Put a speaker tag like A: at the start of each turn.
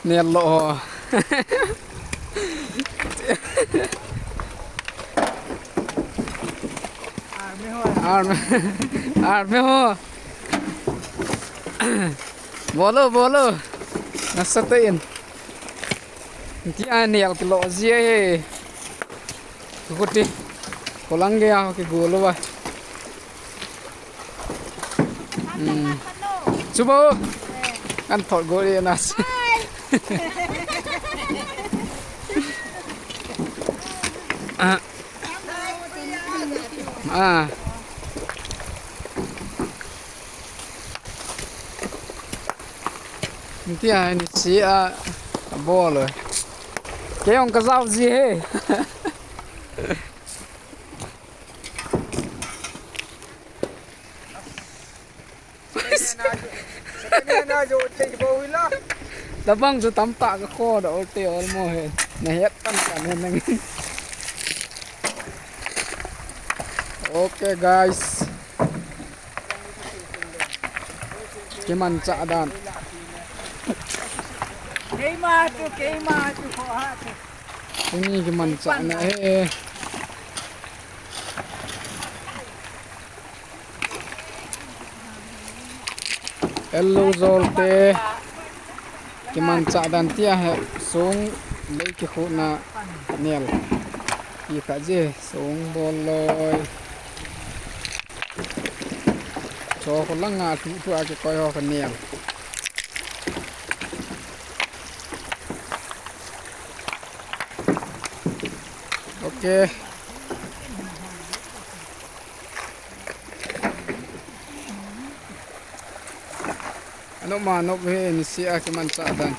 A: Nelo. Arme ho. Bolo. Nasatin. Nanti anel ke lo zia. Kukuti. Kolang gaya ke golo ba. Subo. Kan thot goli nas. Nanti ini si bol. Cái ông có rau gì hết? Đã băng rồi tắm tạ cái kho đó tiêu mồ hết. Này hết tất cả nên này. Okay guys. Cái màn chạ đàn.
B: Queima tu kok.
A: Ini cái màn chạ này. Hello zolte. Cái màn chạ đàn tia hệ xuống lấy cái khu na nel. Thì cả gì xuống bol lôi. Cho con lăng ngà thủ cái coi ho cái nel. Okay. Ano manok he ni siya ki man sa dan.